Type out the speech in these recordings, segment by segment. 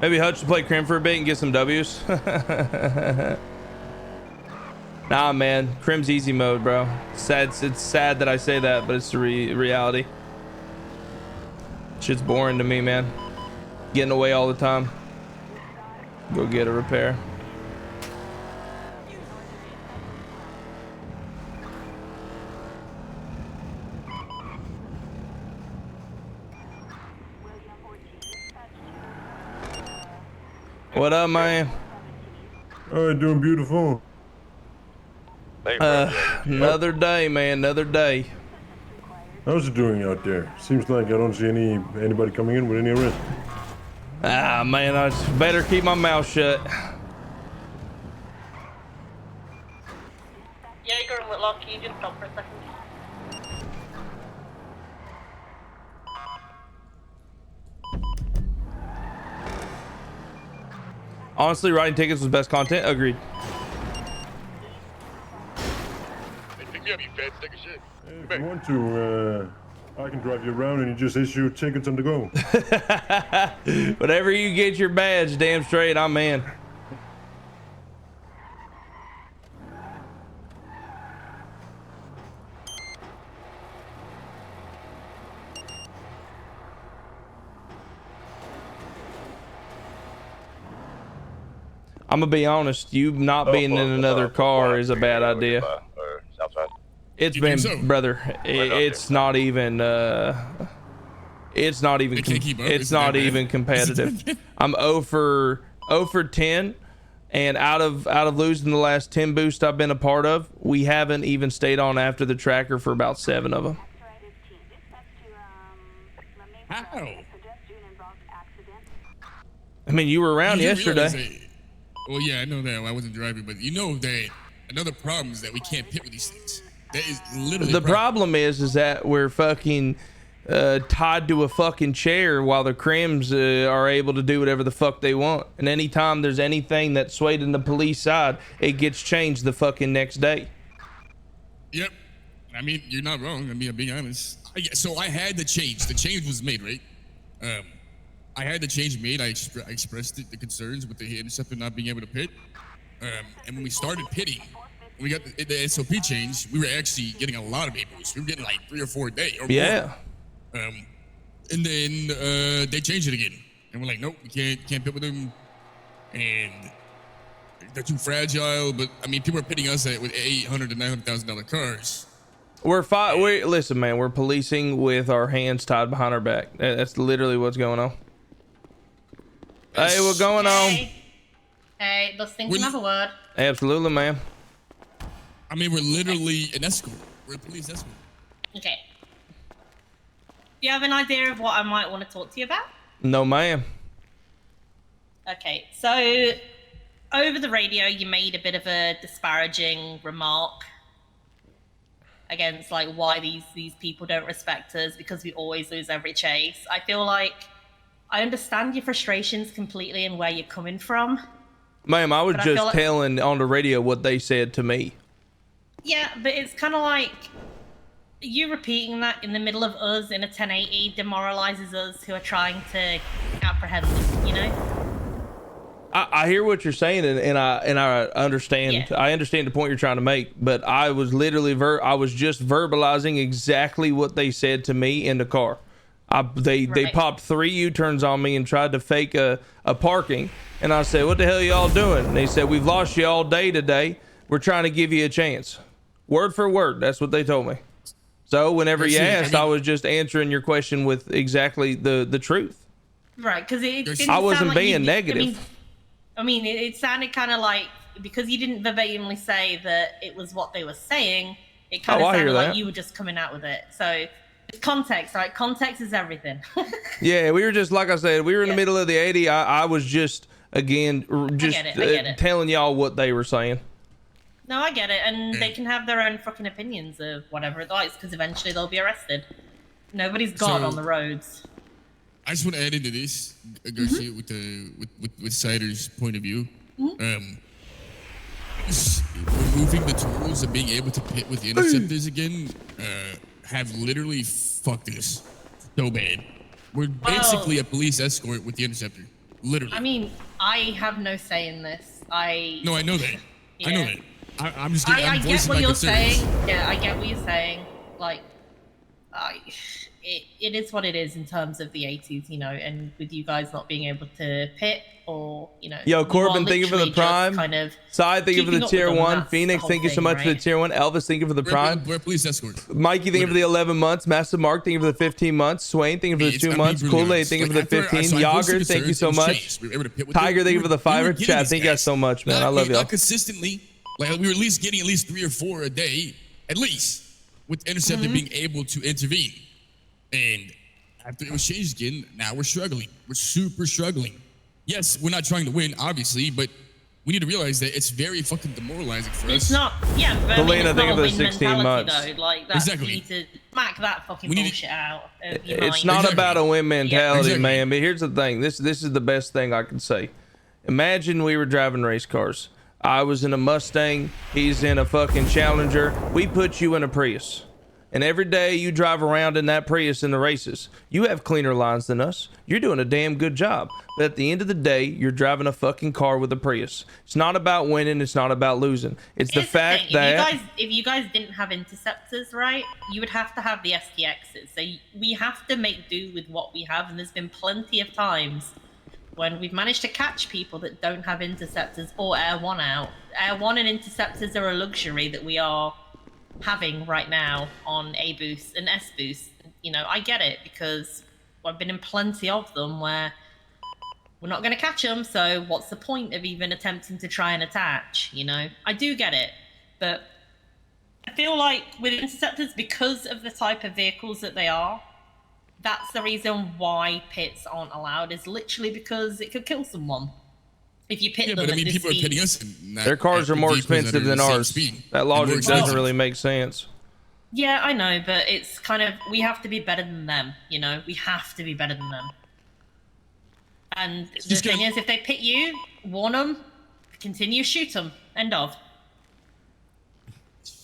Maybe Hutch should play Crim for a bit and get some W's. Nah, man, Crim's easy mode, bro. It's sad that I say that, but it's the reality. Shit's boring to me, man. Getting away all the time. Go get a repair. What up, man? All right, doing beautiful. Another day, man. Another day. How's it doing out there? Seems like I don't see anybody coming in with any arrest. Ah, man, I better keep my mouth shut. Jaeger and Whitlock, can you just stop for a second? Honestly, writing tickets was best content. Agreed. Hey, pick me up, you fat stick of shit. If you want to, I can drive you around and you just issue tickets on the go. Whatever you get your badge, damn straight, I'm in. I'm gonna be honest, you not being in another car is a bad idea. It's been, brother, it's not even competitive. I'm 0 for 10, and out of losing the last 10 boosts I've been a part of, we haven't even stayed on after the tracker for about 7 of them. How? I mean, you were around yesterday. Well, yeah, I know that I wasn't driving, but you know that another problem is that we can't pit with these things. That is literally the problem is that we're fucking tied to a fucking chair while the crims are able to do whatever the fuck they want. And anytime there's anything that's swayed in the police side, it gets changed the fucking next day. Yep. I mean, you're not wrong. I mean, I'm being honest. So I had the change. The change was made, right? I had the change made. I expressed the concerns with the interceptor not being able to pit. And when we started pitting, we got the SOP change. We were actually getting a lot of vehicles. We were getting like 3 or 4 a day or more. And then they changed it again, and we're like, nope, we can't pit with them, and they're too fragile. But I mean, people are pitting us with $800,000 to $900,000 cars. Listen, man, we're policing with our hands tied behind our back. That's literally what's going on. Hey, what's going on? Hey, those things can have a word. Absolutely, ma'am. I mean, we're literally an escort. We're a police escort. Okay. Do you have an idea of what I might want to talk to you about? No, ma'am. Okay, so over the radio, you made a bit of a disparaging remark against like why these people don't respect us because we always lose every chase. I feel like I understand your frustrations completely and where you're coming from. Ma'am, I was just telling on the radio what they said to me. Yeah, but it's kind of like you repeating that in the middle of us in a 1080 demoralizes us who are trying to apprehend them, you know? I hear what you're saying, and I understand. Yeah. I understand the point you're trying to make, but I was literally I was just verbalizing exactly what they said to me in the car. They popped 3 U-turns on me and tried to fake a parking, and I said, "What the hell are y'all doing?" And they said, "We've lost you all day today. We're trying to give you a chance." Word for word, that's what they told me. So whenever you asked, I was just answering your question with exactly the truth. Right, because it didn't I wasn't sound like being negative. I mean, it sounded kind of like, because you didn't verbatimly say that it was what they were saying, it kind of sounded like you were just coming out with it. So it's context, right? Context is everything. Yeah, we were just, like I said, we were in the middle of the 80. I was just, again, telling y'all what they were saying. No, I get it. And they can have their own fucking opinions of whatever it likes, because eventually they'll be arrested. Nobody's God on the roads. I just want to add into this, Garcia, with Cider's point of view. Removing the tools and being able to pit with the interceptors again have literally fucked us so bad. We're basically a police escort with the interceptor. Literally. I mean, I have no say in this. No, I know that. Yeah. I know that. I'm just getting. I I'm get voicing what my you're concerns. saying. Yeah, I get what you're saying. Like, it is what it is in terms of the 80s, you know, and with you guys not being able to pit or, you know. Yo, Corbin, thank you for the prime. Kind of Side, thank you for the tier 1. Phoenix, thank you so much for the tier 1. Elvis, thank you for the prime. We're police escort. Mikey, thank you for the 11 months. Massive Mark, thank you for the 15 months. Swain, thank you for the 2 months. Kool-Aid, thank you for the 15. Yager, thank you so much. Tiger, thank you for the 5. Chat, thank you guys so much, man. I love y'all. Not consistently. Like, we were at least getting at least 3 or 4 a day, at least, with Interceptor being able to intervene. And after it was changed again, now we're struggling. We're super struggling. Yes, we're not trying to win, obviously, but we need to realize that it's very fucking demoralizing for us. It's not, yeah, but Helena, I mean, thank you for the it's not a 16 win months. mentality, though. Like, that's, Exactly. you need to smack that fucking bullshit out of your It's mind. not Exactly. about a win mentality, exactly. man. But here's the thing. This is the best thing I can say. Imagine we were driving race cars. I was in a Mustang. He's in a fucking Challenger. We put you in a Prius. And every day you drive around in that Prius in the races. You have cleaner lines than us. You're doing a damn good job. But at the end of the day, you're driving a fucking car with a Prius. It's not about winning. It's not about losing. It's the fact thing. that... If you guys didn't have interceptors, right, you would have to have the STXs. So we have to make do with what we have. And there's been plenty of times when we've managed to catch people that don't have interceptors or Air 1 out. Air 1 and interceptors are a luxury that we are having right now on A boost and S boost. You know, I get it, because I've been in plenty of them where we're not going to catch them, so what's the point of even attempting to try and attach, you know? I do get it, but I feel like with interceptors, because of the type of vehicles that they are, that's the reason why pits aren't allowed, is literally because it could kill someone. If you pit them but I at mean, this people speed. are pitting us. In Their cars are more expensive than ours. That logic doesn't really make sense. Yeah, I know, but it's kind of, we have to be better than them, you know? We have to be better than them. And the thing is, if they pit you, warn them, continue, shoot them. End of.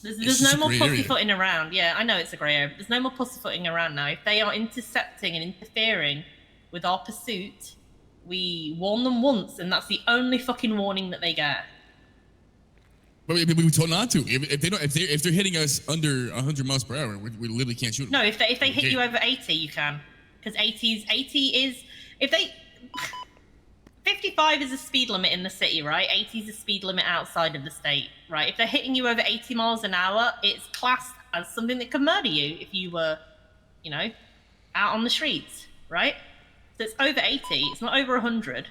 There's no more pussyfooting around. Yeah, I know it's a grey area, but there's no more pussyfooting around now. If they are intercepting and interfering with our pursuit, we warn them once, and that's the only fucking warning that they get. But we told not to. If they're hitting us under 100 miles per hour, we literally can't shoot them. No, if they hit you over 80, you can, because 80 is if they 55 is a speed limit in the city, right? 80 is a speed limit outside of the state, right? If they're hitting you over 80 miles an hour, it's classed as something that could murder you if you were, you know, out on the streets, right? So it's over 80. It's not over 100.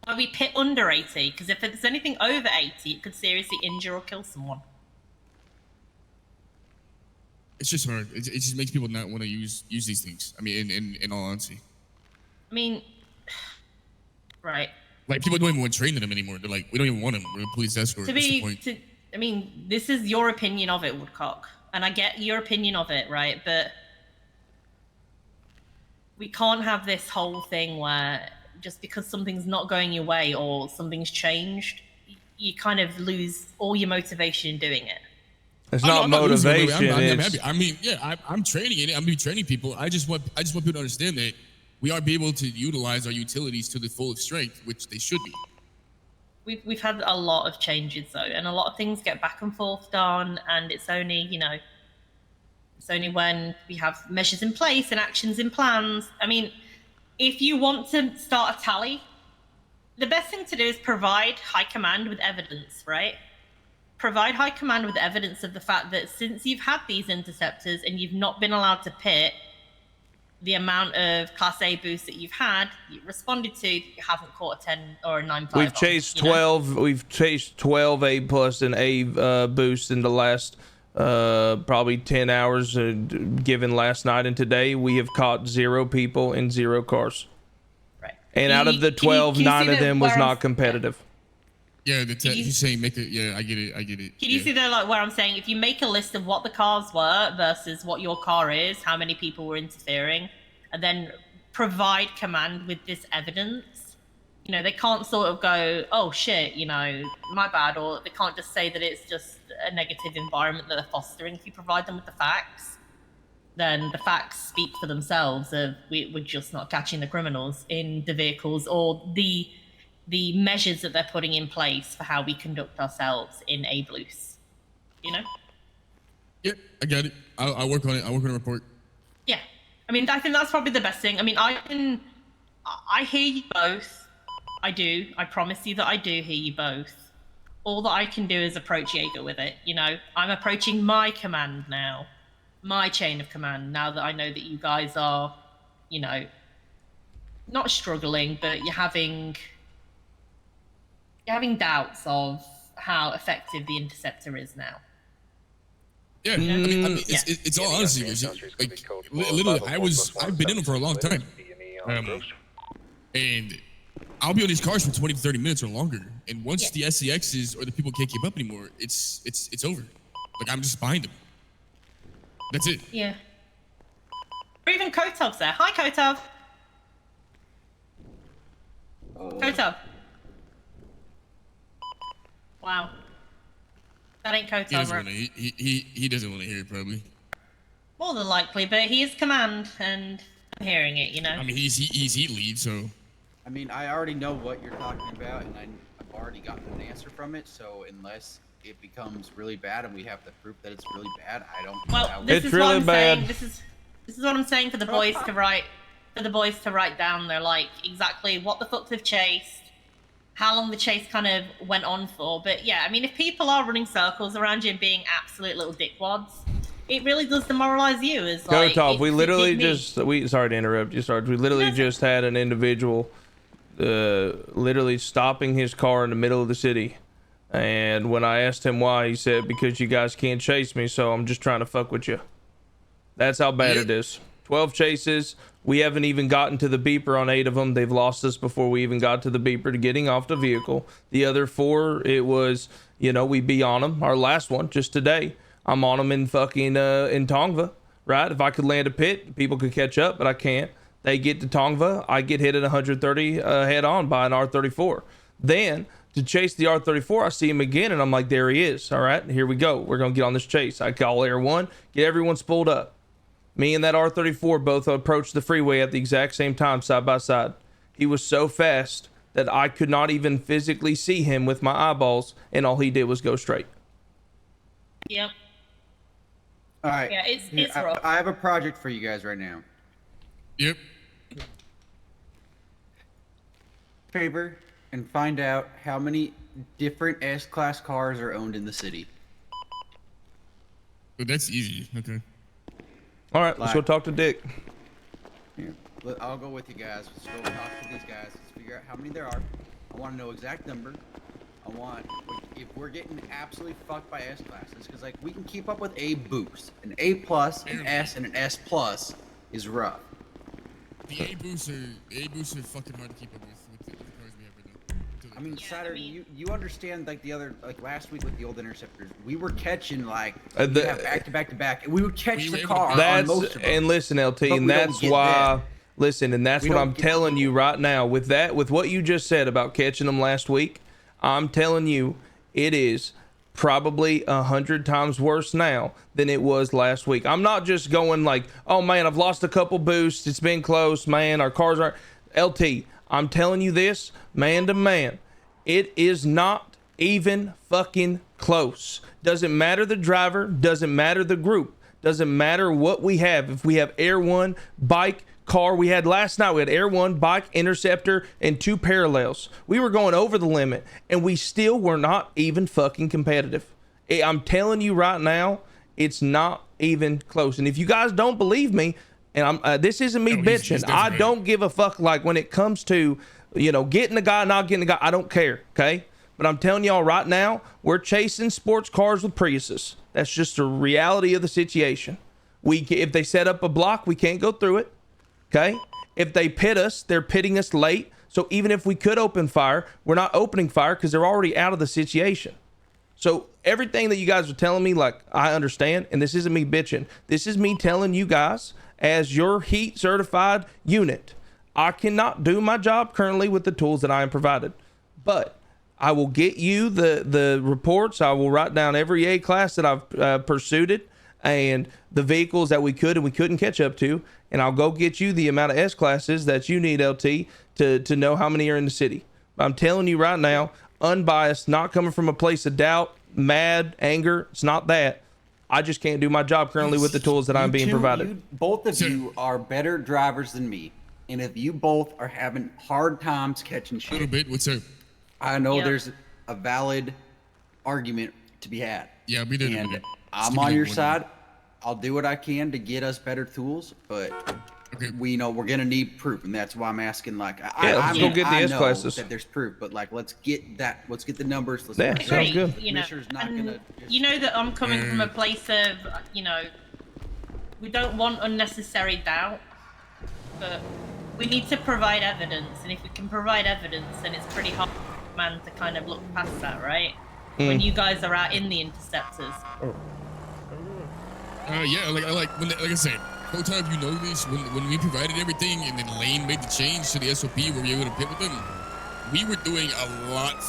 Why we pit under 80? Because if there's anything over 80, it could seriously injure or kill someone. It's just hard. It just makes people not want to use these things. I mean, in all honesty. I mean, right. Like, people don't even want to train them anymore. They're like, we don't even want them. We're a police escort. I mean, this is your opinion of it, Woodcock. And I get your opinion of it, right? But we can't have this whole thing where just because something's not going your way or something's changed, you kind of lose all your motivation in doing it. It's not motivation. I'm happy. I mean, yeah, I'm training it. I'm training people. I just want people to understand that we are able to utilize our utilities to the full strength, which they should be. We've had a lot of changes though, and a lot of things get back and forth on, and it's only, you know, it's only when we have measures in place and actions in plans. I mean, if you want to start a tally, the best thing to do is provide high command with evidence, right? Provide high command with evidence of the fact that since you've had these interceptors and you've not been allowed to pit, the amount of Class A boosts that you've had, you responded to, you haven't caught a 10 or a 9.5. We've chased 12. We've chased 12 A plus and A boosts in the last probably 10 hours. Given last night and today, we have caught 0 people in 0 cars. Right. And out of the 12, 9 of them was not competitive. Yeah, he's saying make it. Yeah, I get it. Can you see there, like, where I'm saying, if you make a list of what the cars were versus what your car is, how many people were interfering, and then provide command with this evidence, you know, they can't sort of go, oh shit, you know, my bad, or they can't just say that it's just a negative environment that they're fostering. If you provide them with the facts, then the facts speak for themselves of we're just not catching the criminals in the vehicles or the measures that they're putting in place for how we conduct ourselves in a loose. You know? Yep, I got it. I'll work on it. I'll work on a report. Yeah. I mean, I think that's probably the best thing. I mean, I hear you both. I do. I promise you that I do hear you both. All that I can do is approach Jaeger with it. You know, I'm approaching my command now, my chain of command, now that I know that you guys are, you know, not struggling, but you're having doubts of how effective the interceptor is now. Yeah, I mean it's all honesty. Like, literally, I've been in them for a long time, and I'll be on these cars for 20 to 30 minutes or longer. And once the SCXs or the people can't keep up anymore, it's over. Like, I'm just behind them. That's it. Yeah. Or even Kotov's there. Hi, Kotov. Kotov. Wow. That ain't Kotov, he doesn't want to hear it, probably. More than likely, but he is command, and I'm hearing it, you know? I mean, he's heat lead, so... I mean, I already know what you're talking about, and I've already gotten an answer from it, so unless it becomes really bad and we have the proof that it's really bad, I don't know how this it's is really what I'm bad. saying. This is what I'm saying for the boys to write. For the boys to write down, they're like, exactly what the fuck they've chased, how long the chase kind of went on for. But yeah, I mean, if people are running circles around you and being absolute little dickwads, it really does demoralize you. As like, Kotov, we literally sorry to interrupt you, Sarge. We literally just had an individual literally stopping his car in the middle of the city, and when I asked him why, he said, because you guys can't chase me, so I'm just trying to fuck with you. That's how bad it is. 12 chases. We haven't even gotten to the beeper on 8 of them. They've lost us before we even got to the beeper to getting off the vehicle. The other 4, it was, you know, we be on them. Our last one just today, I'm on them in fucking in Tongva, right? If I could land a pit, people could catch up, but I can't. They get to Tongva, I get hit at 130 head on by an R34. Then to chase the R34, I see him again, and I'm like, there he is. All right, here we go. We're gonna get on this chase. I call Air 1, get everyone spooled up. Me and that R34 both approached the freeway at the exact same time, side by side. He was so fast that I could not even physically see him with my eyeballs, and all he did was go straight. Yep. All right. Yeah, it's rough. I have a project for you guys right now. Yep. Favor and find out how many different S-Class cars are owned in the city. Oh, that's easy. Okay. All right, let's go talk to Dick. Here, I'll go with you guys. Let's go talk to these guys. Let's figure out how many there are. I want to know exact number. I want, if we're getting absolutely fucked by S-Classes, because like we can keep up with A boost, an A plus, an S, and an S plus is rough. The A boosts are fucking hard to keep up with the cars we have right now. I mean, Cider, you understand, like like last week with the old Interceptors, we were catching like we have back to back, and we would catch the car on most of them. And listen, LT, and that's why. Listen, and that's what I'm telling you right now. With what you just said about catching them last week, I'm telling you, it is probably 100 times worse now than it was last week. I'm not just going like, oh man, I've lost a couple boosts, it's been close, man, our cars aren't. LT, I'm telling you this, man to man, it is not even fucking close. Doesn't matter the driver, doesn't matter the group, doesn't matter what we have. If we have Air 1, bike, car, we had last night, we had Air 1, bike, Interceptor, and 2 parallels. We were going over the limit, and we still were not even fucking competitive. I'm telling you right now, it's not even close. And if you guys don't believe me, and this isn't me bitching, I don't give a fuck. Like when it comes to, you know, getting the guy, not getting the guy, I don't care, okay? But I'm telling y'all right now, we're chasing sports cars with Priuses. That's just the reality of the situation. If they set up a block, we can't go through it. Okay, if they pit us, they're pitting us late. So even if we could open fire, we're not opening fire because they're already out of the situation. So everything that you guys are telling me, like, I understand, and this isn't me bitching. This is me telling you guys, as your heat certified unit, I cannot do my job currently with the tools that I am provided. But I will get you the reports. I will write down every A class that I've pursued it. and the vehicles that we could and we couldn't catch up to, and I'll go get you the amount of S classes that you need, LT, to know how many are in the city. I'm telling you right now, unbiased, not coming from a place of doubt, mad, anger. It's not that. I just can't do my job currently with the tools that I'm being provided. Both of you are better drivers than me, and if you both are having hard times catching shit, A little bit. What's up? I know there's a valid argument to be had. Yeah, we did. And I'm on your side. I'll do what I can to get us better tools, but we know we're gonna need proof, and that's why I'm asking. Like, let's go get the S classes. That there's proof, but like, let's get the numbers. Let's yeah, sounds good. You know, you know that I'm coming from a place of, we don't want unnecessary doubt, but we need to provide evidence, and if we can provide evidence, then it's pretty hard for man to kind of look past that, right? When you guys are out in the interceptors. Yeah, like I said, whole time you know this, when we provided everything and then Lane made the change to the SOP where we were able to pit with them, we were doing a lot